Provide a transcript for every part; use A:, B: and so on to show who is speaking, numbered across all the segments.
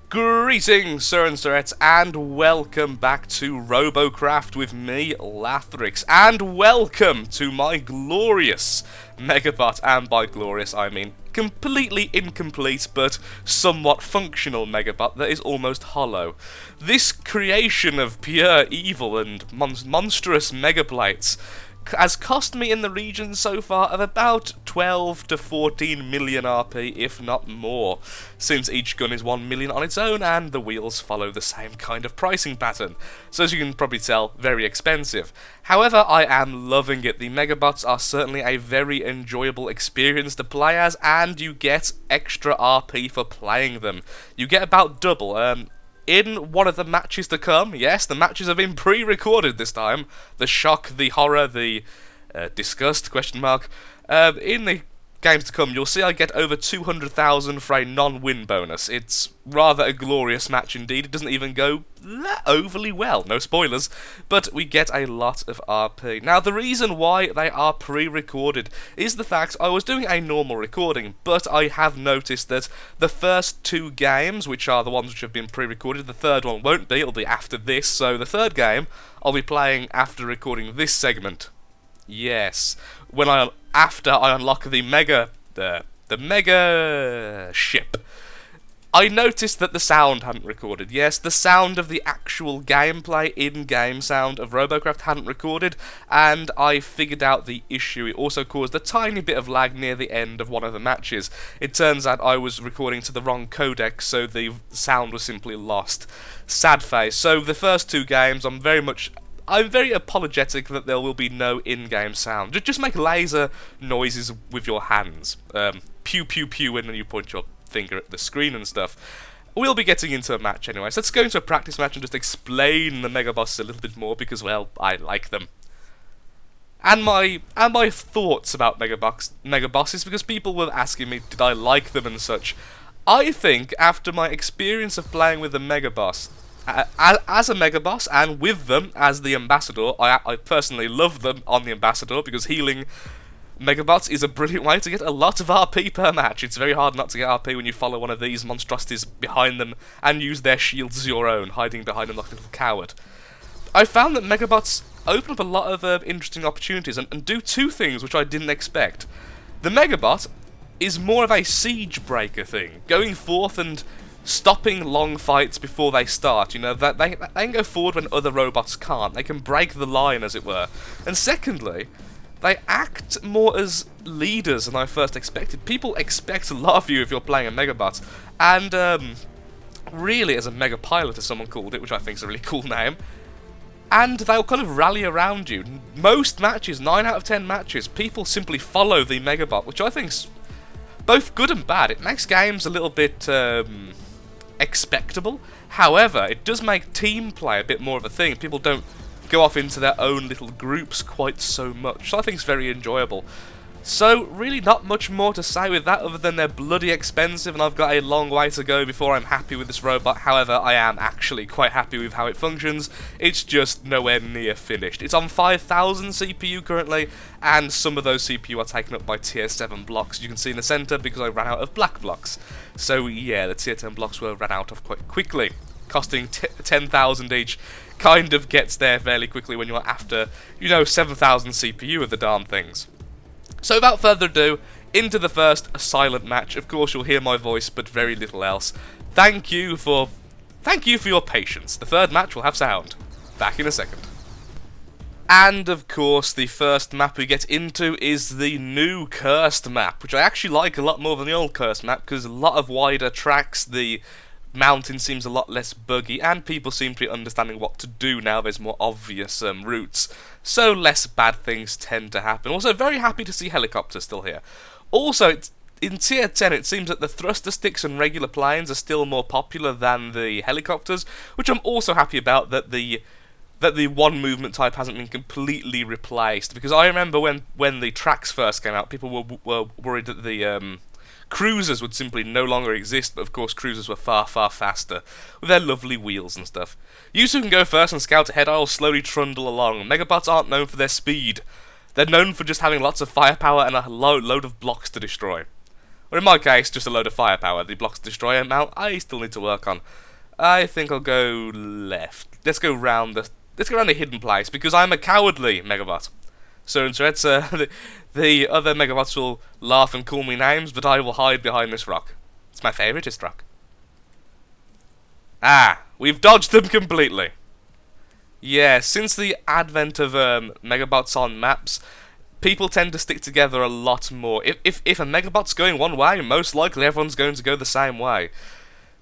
A: Greetings, Sir and Sirettes, and welcome back to Robocraft with me, Lathrix, and welcome to my glorious Megabot, and by glorious I mean completely incomplete but somewhat functional Megabot that is almost hollow. This creation of pure evil and monstrous megaplates has cost me in the region so far of about 12 to 14 million RP, if not more, since each gun is 1 million on its own and the wheels follow the same kind of pricing pattern. So as you can probably tell, very expensive. However, I am loving it. The Megabots are certainly a very enjoyable experience to play as, and you get extra RP for playing them. You get about double. In one of the matches to come, yes, the matches have been pre-recorded this time. The shock, the horror, the disgust, question mark. In the games to come, you'll see I get over 200,000 for a non-win bonus. It's rather a glorious match indeed. It doesn't even go that overly well, no spoilers, but we get a lot of RP. Now, the reason why they are pre-recorded is the fact I was doing a normal recording, but I have noticed that the first two games, which are the ones which have been pre-recorded, the third one won't be, it'll be after this, so the third game I'll be playing after recording this segment. Yes, after I unlock the mega ship. I noticed that the sound hadn't recorded. Yes, the sound of the actual gameplay, in-game sound of Robocraft hadn't recorded, and I figured out the issue. It also caused a tiny bit of lag near the end of one of the matches. It turns out I was recording to the wrong codec, so the sound was simply lost. Sad face. So the first two games, I'm very apologetic that there will be no in-game sound. Just make laser noises with your hands. Pew pew pew when you point your finger at the screen and stuff. We'll be getting into a match anyway, so let's go into a practice match and just explain the Megaboss a little bit more because, well, I like them. And my thoughts about Megabosses, because people were asking me did I like them and such. I think after my experience of playing with the Megaboss, as a Megaboss and with them as the Ambassador, I personally love them on the Ambassador because healing Megabots is a brilliant way to get a lot of RP per match. It's very hard not to get RP when you follow one of these monstrosities behind them and use their shields as your own, hiding behind them like a little coward. I found that Megabots open up a lot of interesting opportunities and do two things which I didn't expect. The Megabot is more of a siege breaker thing, going forth and stopping long fights before they start. You know, that they can go forward when other robots can't. They can break the line, as it were. And secondly, they act more as leaders than I first expected. People expect a lot of you if you're playing a Megabot, and really as a Mega Pilot, as someone called it, which I think is a really cool name. And they'll kind of rally around you. Most matches, 9 out of 10 matches, people simply follow the Megabot, which I think's both good and bad. It makes games a little bit expectable. However, it does make team play a bit more of a thing. People don't go off into their own little groups quite so much. So I think it's very enjoyable. So really not much more to say with that other than they're bloody expensive and I've got a long way to go before I'm happy with this robot. However, I am actually quite happy with how it functions. It's just nowhere near finished. It's on 5,000 CPU currently, and some of those CPU are taken up by tier 7 blocks, you can see in the centre, because I ran out of black blocks. So yeah, the tier 10 blocks were ran out of quite quickly, costing 10,000 each. Kind of gets there fairly quickly when you're after, 7,000 CPU of the darn things. So without further ado, into the first silent match. Of course you'll hear my voice, but very little else. Thank you for your patience. The third match will have sound. Back in a second. And of course, the first map we get into is the new Cursed map, which I actually like a lot more than the old Cursed map, because a lot of wider tracks, the mountain seems a lot less buggy, and people seem to be understanding what to do now there's more obvious routes, so less bad things tend to happen. Also, very happy to see helicopters still here. Also, in tier 10 it seems that the thruster sticks and regular planes are still more popular than the helicopters, which I'm also happy about, that the one movement type hasn't been completely replaced, because I remember when the tracks first came out, people were worried that the cruisers would simply no longer exist, but of course cruisers were far, far faster, with their lovely wheels and stuff. You two can go first and scout ahead, I'll slowly trundle along. Megabots aren't known for their speed. They're known for just having lots of firepower and a load of blocks to destroy. Or in my case, just a load of firepower. The blocks destroyer amount, I still need to work on. I think I'll go left. Let's go round the hidden place, because I'm a cowardly Megabot. So the other Megabots will laugh and call me names, but I will hide behind this rock. It's my favouriteest rock. Ah, we've dodged them completely. Yeah, since the advent of Megabots on maps, people tend to stick together a lot more. If a Megabot's going one way, most likely everyone's going to go the same way.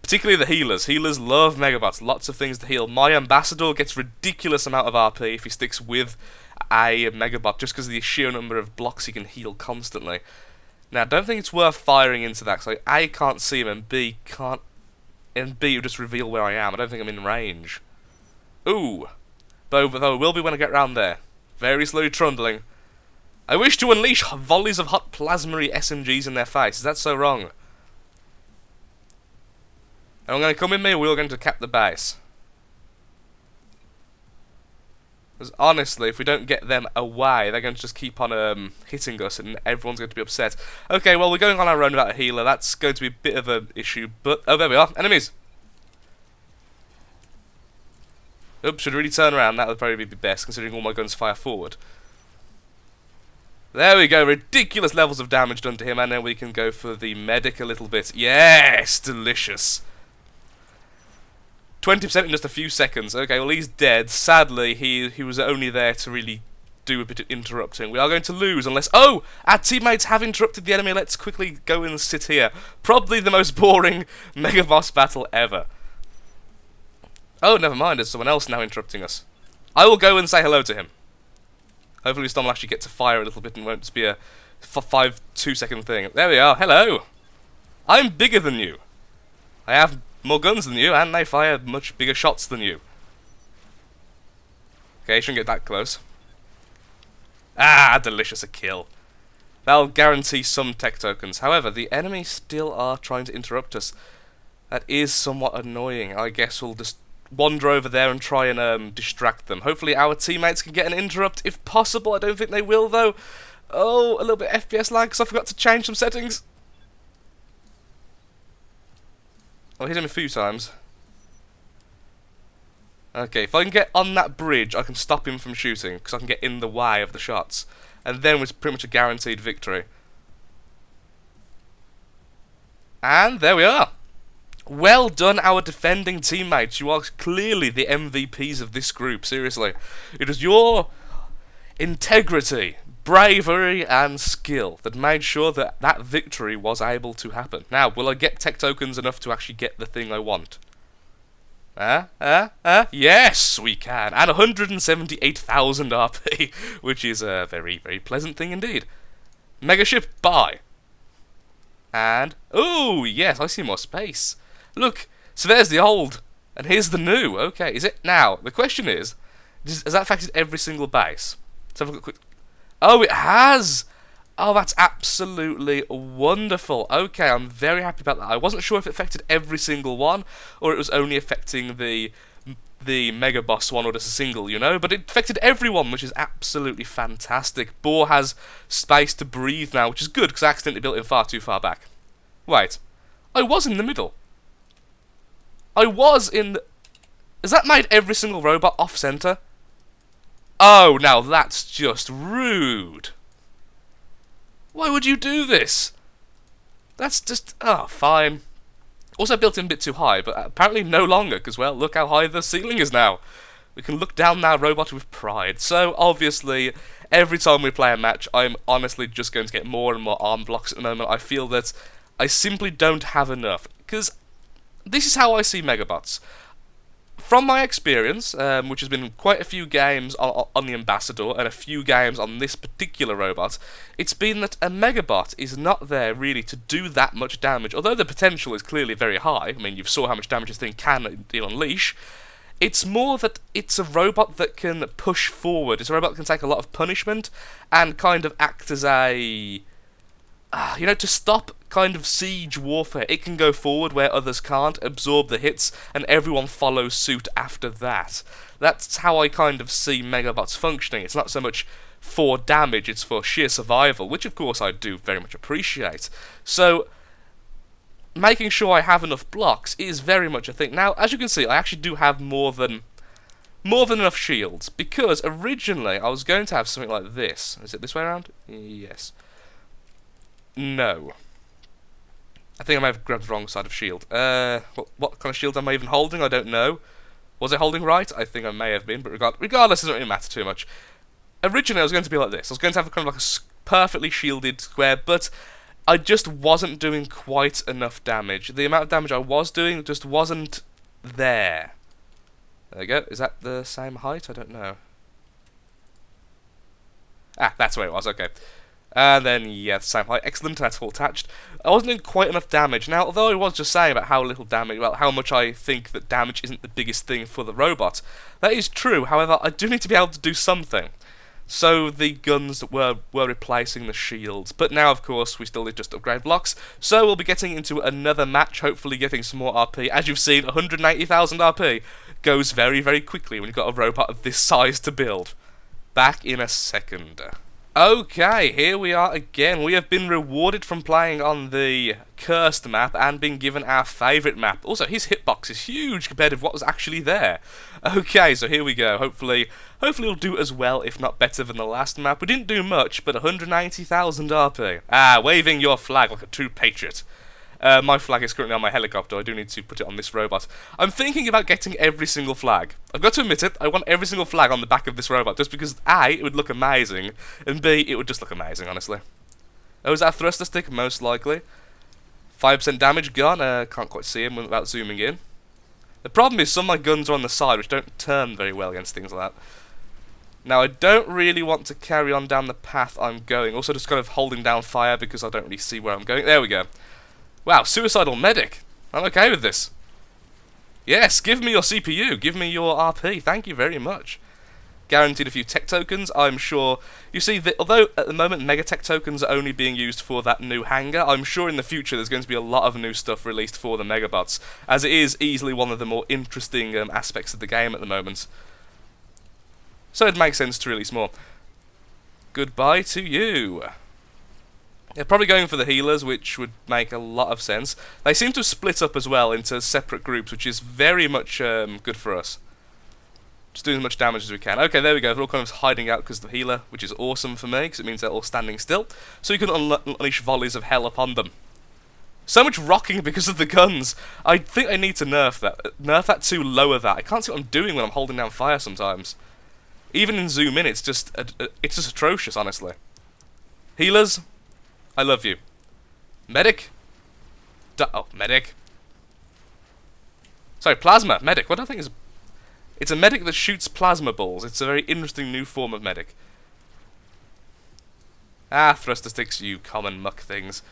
A: Particularly the healers. Healers love Megabots. Lots of things to heal. My Ambassador gets ridiculous amount of RP if he sticks with a Megabot, just because of the sheer number of blocks he can heal constantly. Now, I don't think it's worth firing into that, because A, can't see him, and B, can't... And B, will just reveal where I am. I don't think I'm in range. Ooh. Though it will be when I get round there. Very slowly trundling. I wish to unleash volleys of hot plasma-y SMGs in their face. Is that so wrong? Anyone going to come with me, or we're going to cap the base? Because honestly, if we don't get them away, they're going to just keep on hitting us, and everyone's going to be upset. Okay, well, we're going on our own without a healer. That's going to be a bit of an issue, but... Oh, there we are. Enemies! Oops, should really turn around. That would probably be best, considering all my guns fire forward. There we go. Ridiculous levels of damage done to him, and then we can go for the medic a little bit. Yes! Delicious. 20% in just a few seconds. Okay, well, he's dead. Sadly, he was only there to really do a bit of interrupting. We are going to lose unless... Oh! Our teammates have interrupted the enemy. Let's quickly go and sit here. Probably the most boring Mega Boss battle ever. Oh, never mind. There's someone else now interrupting us. I will go and say hello to him. Hopefully Storm will actually get to fire a little bit and won't just be a 2-second thing. There we are. Hello! I'm bigger than you. I have more guns than you, and they fire much bigger shots than you. Okay, shouldn't get that close. Ah, delicious, a kill. That'll guarantee some tech tokens. However, the enemy still are trying to interrupt us. That is somewhat annoying. I guess we'll just wander over there and try and distract them. Hopefully our teammates can get an interrupt if possible. I don't think they will, though. Oh, a little bit FPS lag because I forgot to change some settings. I hit him a few times. Okay, if I can get on that bridge, I can stop him from shooting, because I can get in the way of the shots. And then it's pretty much a guaranteed victory. And there we are. Well done, our defending teammates. You are clearly the MVPs of this group, seriously. It is your integrity, bravery, and skill that made sure that that victory was able to happen. Now, will I get tech tokens enough to actually get the thing I want? Yes, we can. And 178,000 RP, which is a very, very pleasant thing indeed. Megaship, bye. And, oh, yes, I see more space. Look, so there's the old, and here's the new. Okay, is it now? The question is, has that affected every single base? Let's have a quick... Oh, it has! Oh, that's absolutely wonderful. Okay, I'm very happy about that. I wasn't sure if it affected every single one, or it was only affecting the Mega Boss one, or just a single, you know? But it affected everyone, which is absolutely fantastic. Boar has space to breathe now, which is good, because I accidentally built him far too far back. Wait. I was in the middle. I was in the... Has that made every single robot off-center? Oh, now that's just rude. Why would you do this? That's just... Oh, fine. Also built in a bit too high, but apparently no longer, because, well, look how high the ceiling is now. We can look down that robot with pride. So, obviously, every time we play a match, I'm honestly just going to get more and more arm blocks at the moment. I feel that I simply don't have enough, because this is how I see Megabots. From my experience, which has been quite a few games on the Ambassador and a few games on this particular robot, it's been that a Megabot is not there really to do that much damage, although the potential is clearly very high. I mean, you saw how much damage this thing can unleash. It's more that it's a robot that can push forward. It's a robot that can take a lot of punishment and kind of act as a... you know, to stop kind of siege warfare. It can go forward where others can't, absorb the hits, and everyone follows suit after that. That's how I kind of see Megabots functioning. It's not so much for damage, it's for sheer survival, which of course I do very much appreciate. So, making sure I have enough blocks is very much a thing. Now, as you can see, I actually do have more than enough shields, because originally I was going to have something like this. Is it this way around? Yes. No. I think I may have grabbed the wrong side of shield. What kind of shield am I even holding? I don't know. Was I holding right? I think I may have been, but regardless, it doesn't really matter too much. Originally, I was going to be like this. I was going to have kind of like a perfectly shielded square, but I just wasn't doing quite enough damage. The amount of damage I was doing just wasn't there. There we go. Is that the same height? I don't know. Ah, that's where it was. Okay. And then, yeah, the same height. Excellent, that's all attached. I wasn't doing quite enough damage. Now, although I was just saying about how little damage, well, how much I think that damage isn't the biggest thing for the robot, that is true. However, I do need to be able to do something. So the guns were replacing the shields. But now, of course, we still need just upgrade blocks. So we'll be getting into another match, hopefully getting some more RP. As you've seen, 180,000 RP goes very, very quickly when you've got a robot of this size to build. Back in a second. Okay, here we are again. We have been rewarded from playing on the cursed map and been given our favourite map. Also, his hitbox is huge compared to what was actually there. Okay, so here we go. Hopefully it'll do as well, if not better than the last map. We didn't do much, but 190,000 RP. Ah, waving your flag like a true patriot. My flag is currently on my helicopter. I do need to put it on this robot. I'm thinking about getting every single flag. I've got to admit it, I want every single flag on the back of this robot, just because A, it would look amazing, and B, it would just look amazing, honestly. Oh, is that a thruster stick? Most likely. 5% damage gone. Can't quite see him without zooming in. The problem is some of my guns are on the side, which don't turn very well against things like that. Now, I don't really want to carry on down the path I'm going. Also, just kind of holding down fire because I don't really see where I'm going. There we go. Wow, suicidal medic. I'm okay with this. Yes, give me your CPU. Give me your RP. Thank you very much. Guaranteed a few tech tokens, I'm sure. You see, although at the moment mega tech tokens are only being used for that new hangar, I'm sure in the future there's going to be a lot of new stuff released for the Megabots, as it is easily one of the more interesting aspects of the game at the moment. So it makes sense to release more. Goodbye to you. They're probably going for the healers, which would make a lot of sense. They seem to split up as well into separate groups, which is very much good for us. Just doing as much damage as we can. Okay, there we go. They're all kind of hiding out because of the healer, which is awesome for me, because it means they're all standing still. So you can unleash volleys of hell upon them. So much rocking because of the guns. I think I need to nerf that. Nerf that to lower that. I can't see what I'm doing when I'm holding down fire sometimes. Even in zoom in, it's just atrocious, honestly. Healers, I love you. Medic? Oh, medic. Sorry, plasma. Medic. What do I think is... It's a medic that shoots plasma balls. It's a very interesting new form of medic. Ah, thruster sticks, you common muck things.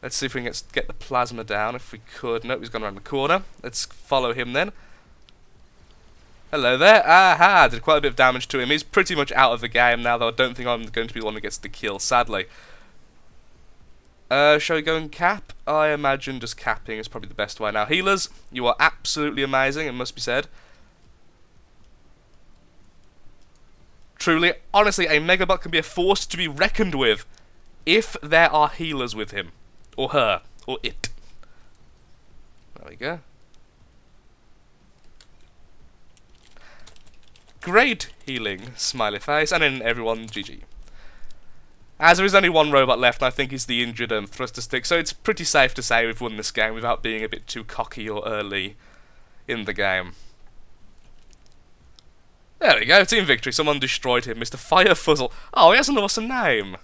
A: Let's see if we can get the plasma down, if we could. Nope, he's gone around the corner. Let's follow him then. Hello there. Aha, did quite a bit of damage to him. He's pretty much out of the game now, though I don't think I'm going to be the one who gets the kill, sadly. Shall we go and cap? I imagine just capping is probably the best way now. Healers, you are absolutely amazing, it must be said. Truly, honestly, a Megabot can be a force to be reckoned with if there are healers with him. Or her. Or it. There we go. Great healing, smiley face, and then everyone, GG. As there is only one robot left, and I think he's the injured thruster stick, so it's pretty safe to say we've won this game without being a bit too cocky or early in the game. There we go, team victory. Someone destroyed him, Mr. Firefuzzle. Oh, he has an awesome name.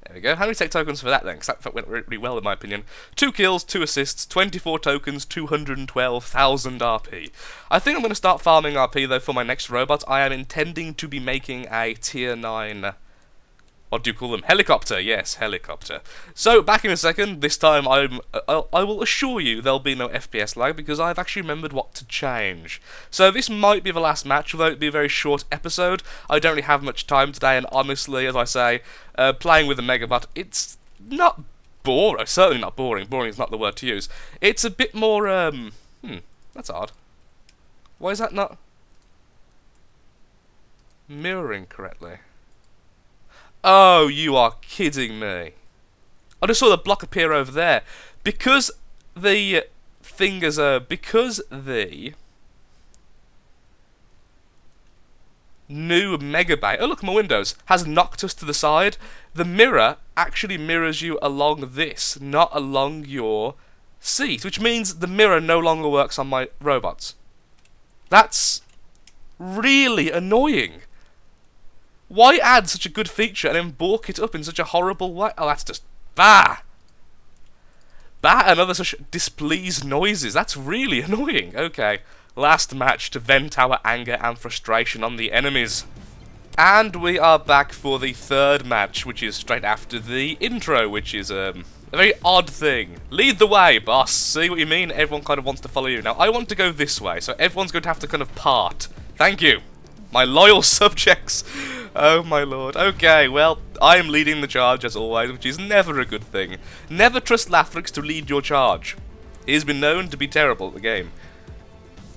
A: There we go. How many tech tokens for that then? Because that went really well in my opinion. 2 kills, 2 assists, 24 tokens, 212,000 RP. I think I'm going to start farming RP though for my next robot. I am intending to be making a tier 9... What do you call them? Helicopter, yes, helicopter. So, back in a second. This time I will assure you there'll be no FPS lag because I've actually remembered what to change. So this might be the last match, although it'll be a very short episode. I don't really have much time today, and honestly, as I say, playing with a Megabot, it's not boring. Certainly not boring. Boring is not the word to use. It's a bit more, that's odd. Why is that not mirroring correctly? Oh, you are kidding me. I just saw the block appear over there. Because the fingers are... Because the new Megabot... Oh, look, my windows. Has knocked us to the side. The mirror actually mirrors you along this, not along your seat. Which means the mirror no longer works on my robots. That's really annoying. Why add such a good feature and then balk it up in such a horrible way? Oh, that's just... Bah! Bah and other such displeased noises. That's really annoying. Okay, last match to vent our anger and frustration on the enemies. And we are back for the third match, which is straight after the intro, which is a very odd thing. Lead the way, boss. See what you mean? Everyone kind of wants to follow you. Now, I want to go this way, so everyone's going to have to kind of part. Thank you. My loyal subjects. Oh my lord. Okay, well, I am leading the charge as always, which is never a good thing. Never trust Lathrix to lead your charge. He has been known to be terrible at the game.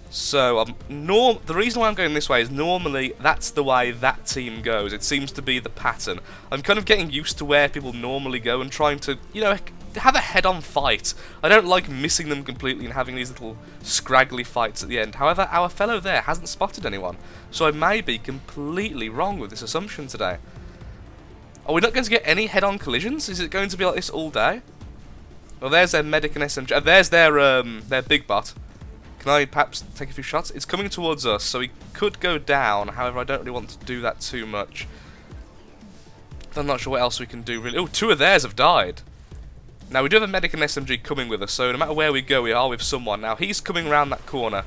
A: So, the reason why I'm going this way is normally that's the way that team goes. It seems to be the pattern. I'm kind of getting used to where people normally go and trying to, you know, have a head-on fight. I don't like missing them completely and having these little scraggly fights at the end. However, our fellow there hasn't spotted anyone, so I may be completely wrong with this assumption today. Are we not going to get any head-on collisions? Is it going to be like this all day? Well, there's their medic and SMG. There's their big bot. Can I perhaps take a few shots? It's coming towards us, so he could go down. However, I don't really want to do that too much. I'm not sure what else we can do, really. Oh, two of theirs have died. Now, we do have a medic and SMG coming with us, so no matter where we go, we are with someone. Now, he's coming around that corner,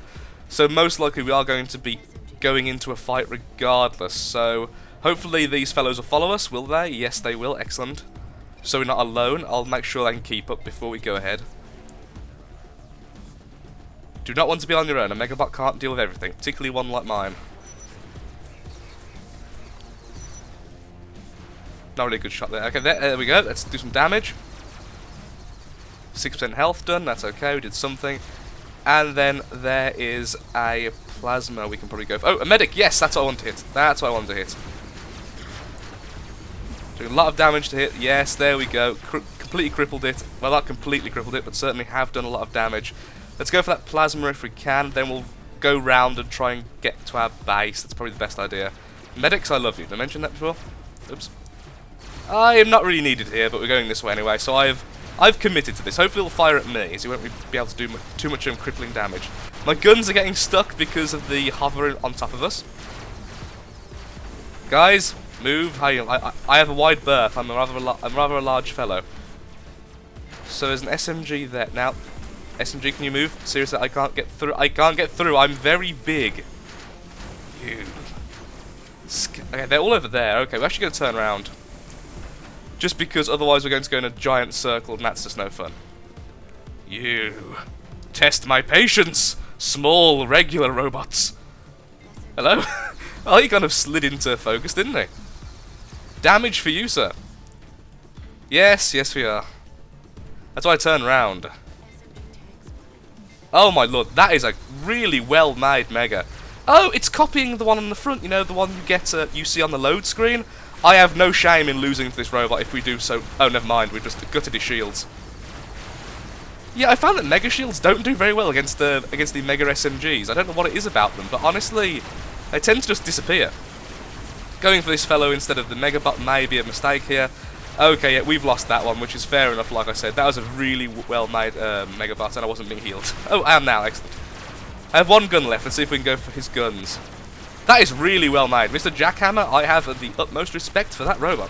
A: so most likely we are going to be going into a fight regardless. So, hopefully these fellows will follow us, will they? Yes, they will. Excellent. So we're not alone. I'll make sure they can keep up before we go ahead. Do not want to be on your own. A Megabot can't deal with everything, particularly one like mine. Not really a good shot there. Okay, there we go. Let's do some damage. 6% health done. That's okay. We did something. And then there is a plasma we can probably go for. Oh, a medic. Yes, that's what I want to hit. That's what I wanted to hit. Doing a lot of damage to hit. Yes, there we go. Completely crippled it. Well, not completely crippled it, but certainly have done a lot of damage. Let's go for that plasma if we can, then we'll go round and try and get to our base. That's probably the best idea. Medics, I love you. Did I mention that before? Oops. I am not really needed here, but we're going this way anyway, so I've committed to this. Hopefully he'll fire at me, so he won't be able to do too much crippling damage. My guns are getting stuck because of the hover on top of us. Guys, move. I have a wide berth. I'm rather a large fellow. So there's an SMG there. Now, SMG, can you move? Seriously, I can't get through. I can't get through. I'm very big. You. Okay, they're all over there. Okay, we're actually going to turn around. Just because otherwise we're going to go in a giant circle and that's just no fun. You. Test my patience, small, regular robots. Hello? Oh, he kind of slid into focus, didn't he? Damage for you, sir. Yes, yes we are. That's why I turn round. Oh my lord, that is a really well-made Mega. Oh, it's copying the one on the front, you know, the one you get you see on the load screen. I have no shame in losing to this robot if we do so. Oh, never mind, we've just gutted his shields. Yeah, I found that Mega Shields don't do very well against the Mega SMGs. I don't know what it is about them, but honestly, they tend to just disappear. Going for this fellow instead of the Megabot may be a mistake here. Okay, yeah, we've lost that one, which is fair enough, like I said. That was a really well-made Megabot, and I wasn't being healed. Oh, I am now, excellent. I have one gun left, let's see if we can go for his guns. That is really well-made. Mr. Jackhammer, I have the utmost respect for that robot.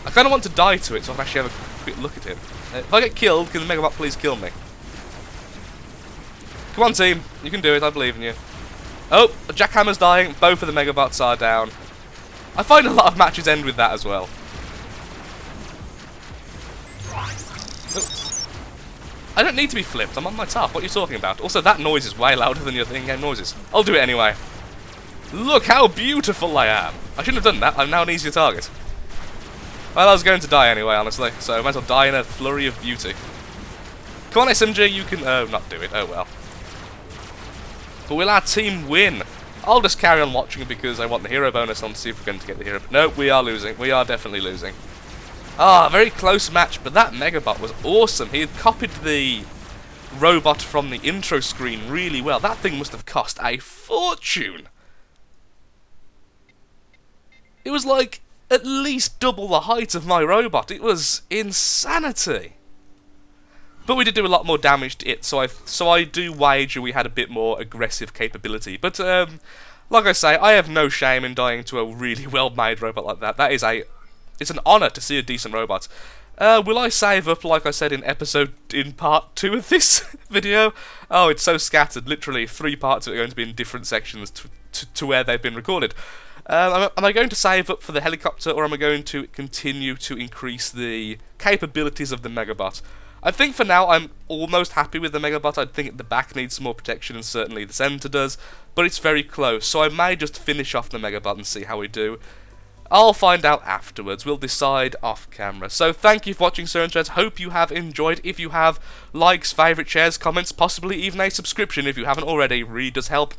A: I kind of want to die to it, so I can actually have a quick look at him. If I get killed, can the Megabot please kill me? Come on, team. You can do it, I believe in you. Oh, the Jackhammer's dying. Both of the Megabots are down. I find a lot of matches end with that as well. Oh. I don't need to be flipped, I'm on my top. What are you talking about? Also, that noise is way louder than your in-game noises. I'll do it anyway. Look how beautiful I am. I shouldn't have done that, I'm now an easier target. Well, I was going to die anyway, honestly, so I might as well die in a flurry of beauty. Come on, SMG, you can... Oh, not do it, oh well. But will our team win? I'll just carry on watching because I want the hero bonus on to see if we're going to get the hero. No, we are losing. We are definitely losing. Ah, very close match, but that Megabot was awesome. He had copied the robot from the intro screen really well. That thing must have cost a fortune. It was like at least double the height of my robot. It was insanity. But we did do a lot more damage to it, so I do wager we had a bit more aggressive capability. But like I say, I have no shame in dying to a really well-made robot like that. It's an honour to see a decent robot. Will I save up, like I said in part 2 of this video? Oh, it's so scattered. Literally 3 parts of it are going to be in different sections to where they've been recorded. Am I going to save up for the helicopter, or am I going to continue to increase the capabilities of the Megabot? I think for now I'm almost happy with the Megabot. I think the back needs some more protection, and certainly the centre does, but it's very close, so I may just finish off the Megabot and see how we do. I'll find out afterwards. We'll decide off camera. So thank you for watching, sooon Threads. Hope you have enjoyed. If you have, likes, favourite, shares, comments, possibly even a subscription if you haven't already, really does help.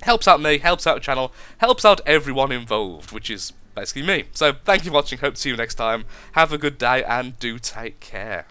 A: Helps out me, helps out the channel, helps out everyone involved, which is basically me. So thank you for watching. Hope to see you next time. Have a good day and do take care.